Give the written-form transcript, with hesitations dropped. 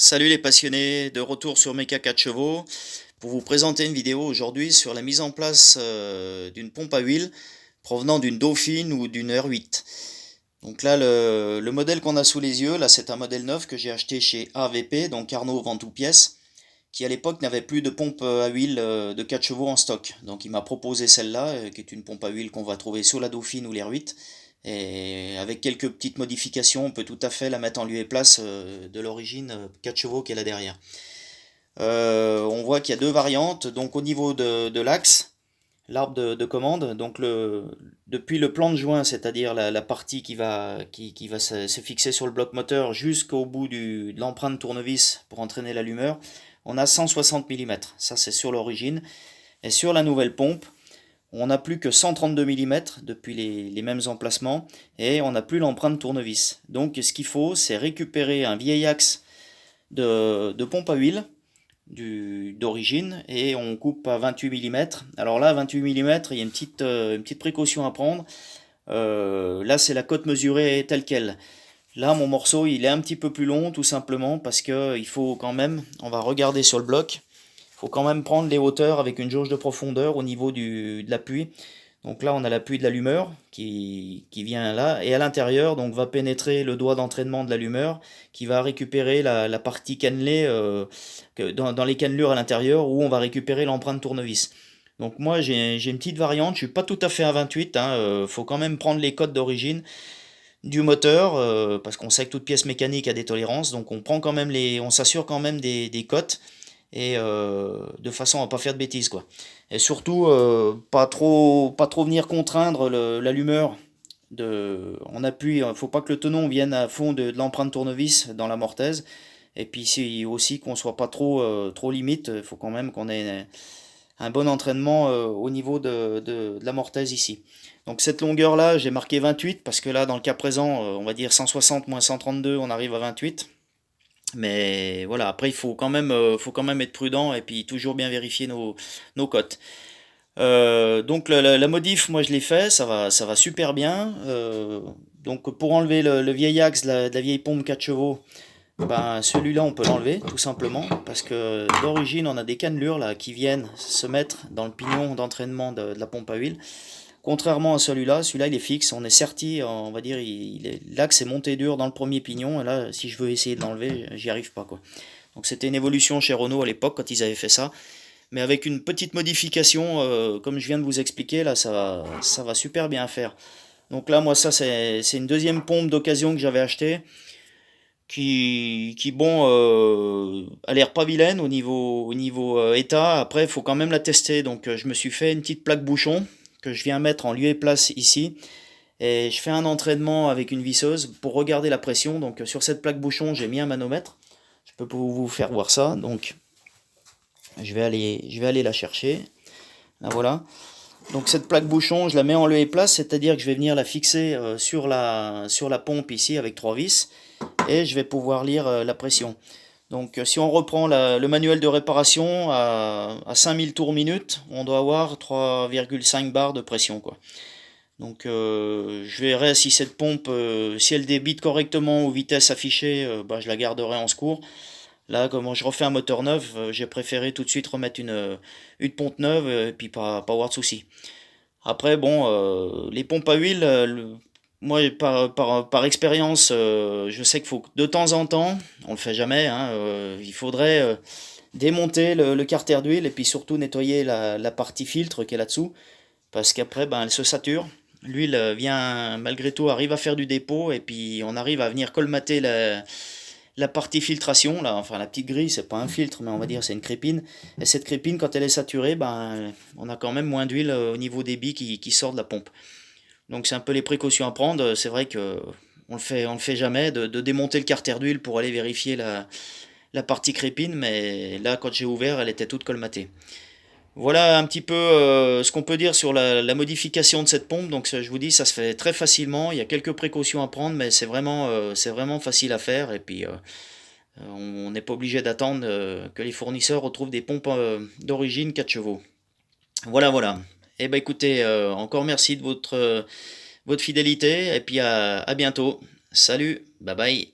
Salut les passionnés, de retour sur Mecha 4 chevaux pour vous présenter une vidéo aujourd'hui sur la mise en place d'une pompe à huile provenant d'une Dauphine ou d'une R8. Donc là, le modèle qu'on a sous les yeux, là c'est un modèle neuf que j'ai acheté chez AVP, donc Arnaud Vend Tout Pièce, qui à l'époque n'avait plus de pompe à huile de 4 chevaux en stock. Donc il m'a proposé celle-là, qui est une pompe à huile qu'on va trouver sur la Dauphine ou l'R8. Et avec quelques petites modifications, on peut tout à fait la mettre en lieu et place de l'origine 4 chevaux qu'elle a derrière. On voit qu'il y a deux variantes. Donc au niveau de l'axe, l'arbre de commande, donc depuis le plan de joint, c'est-à-dire la partie qui va se fixer sur le bloc moteur jusqu'au bout de l'empreinte tournevis pour entraîner l'allumeur, on a 160 mm. Ça c'est sur l'origine. Et sur la nouvelle pompe, on n'a plus que 132 mm depuis les mêmes emplacements et on n'a plus l'empreinte tournevis. Donc ce qu'il faut, c'est récupérer un vieil axe de pompe à huile d'origine et on coupe à 28 mm. Alors là, 28 mm, il y a une petite précaution à prendre. Là, c'est la cote mesurée telle quelle. Là, mon morceau, il est un petit peu plus long, tout simplement, parce que il faut quand même, on va regarder sur le bloc, il faut quand même prendre les hauteurs avec une jauge de profondeur au niveau de l'appui. Donc là, on a l'appui de l'allumeur qui vient là, et à l'intérieur, donc va pénétrer le doigt d'entraînement de l'allumeur qui va récupérer la partie cannelée dans les cannelures à l'intérieur où on va récupérer l'empreinte tournevis. Donc moi, j'ai une petite variante, je suis pas tout à fait à 28, hein, faut quand même prendre les codes d'origine du moteur, parce qu'on sait que toute pièce mécanique a des tolérances, donc on prend quand même on s'assure quand même des cotes et de façon à pas faire de bêtises quoi. Et surtout pas trop venir contraindre l'allumeur en appui. Il faut pas que le tenon vienne à fond de l'empreinte tournevis dans la mortaise. Et puis c'est aussi qu'on soit pas trop limite. Il faut quand même qu'on ait un bon entraînement au niveau de la mortaise ici. Donc cette longueur là, j'ai marqué 28 parce que là dans le cas présent, on va dire 160 moins 132, on arrive à 28. Mais voilà, après faut quand même être prudent et puis toujours bien vérifier nos cotes. Donc la modif, moi je l'ai fait, ça va super bien. Donc pour enlever le vieil axe de la vieille pompe 4 chevaux, ben celui-là on peut l'enlever tout simplement parce que d'origine on a des cannelures là qui viennent se mettre dans le pignon d'entraînement de la pompe à huile. Contrairement à celui-là il est fixe, on est serti, on va dire, l'axe est monté dur dans le premier pignon, et là, si je veux essayer de l'enlever, j'y arrive pas, quoi. Donc c'était une évolution chez Renault à l'époque, quand ils avaient fait ça, mais avec une petite modification, comme je viens de vous expliquer, là, ça va super bien faire. Donc là, moi, ça, c'est une deuxième pompe d'occasion que j'avais achetée, bon, a l'air pas vilaine au niveau état. Après, il faut quand même la tester. Donc, je me suis fait une petite plaque bouchon que je viens mettre en lieu et place ici. Et je fais un entraînement avec une visseuse pour regarder la pression. Donc, sur cette plaque bouchon, j'ai mis un manomètre. Je peux vous faire voir ça. Donc, je vais aller la chercher. Là, voilà. Donc cette plaque bouchon, je la mets en lieu et place, c'est-à-dire que je vais venir la fixer sur la pompe ici avec trois vis et je vais pouvoir lire la pression. Donc si on reprend le manuel de réparation à 5000 tours minute, on doit avoir 3,5 bars de pression quoi. Donc je verrai si cette pompe, si elle débite correctement aux vitesses affichées, bah, je la garderai en secours. Là, comme je refais un moteur neuf, j'ai préféré tout de suite remettre une pompe neuve et puis pas avoir de soucis. Après, bon, les pompes à huile, moi, par expérience, je sais qu'il faut que de temps en temps, on le fait jamais, hein, il faudrait démonter le carter d'huile et puis surtout nettoyer la partie filtre qui est là-dessous, parce qu'après, ben, elle se sature. L'huile vient, malgré tout, arrive à faire du dépôt et puis on arrive à venir colmater la partie filtration, là, enfin la petite grille, c'est pas un filtre, mais on va dire c'est une crépine. Et cette crépine, quand elle est saturée, ben, on a quand même moins d'huile au niveau des billes qui sort de la pompe. Donc c'est un peu les précautions à prendre. C'est vrai que on le fait jamais de démonter le carter d'huile pour aller vérifier la partie crépine, mais là, quand j'ai ouvert, elle était toute colmatée. Voilà un petit peu ce qu'on peut dire sur la modification de cette pompe. Donc je vous dis, ça se fait très facilement. Il y a quelques précautions à prendre, mais c'est vraiment facile à faire. Et puis on n'est pas obligé d'attendre que les fournisseurs retrouvent des pompes d'origine 4 chevaux. Voilà, voilà. Eh ben écoutez, encore merci de votre fidélité et puis à bientôt. Salut, bye bye.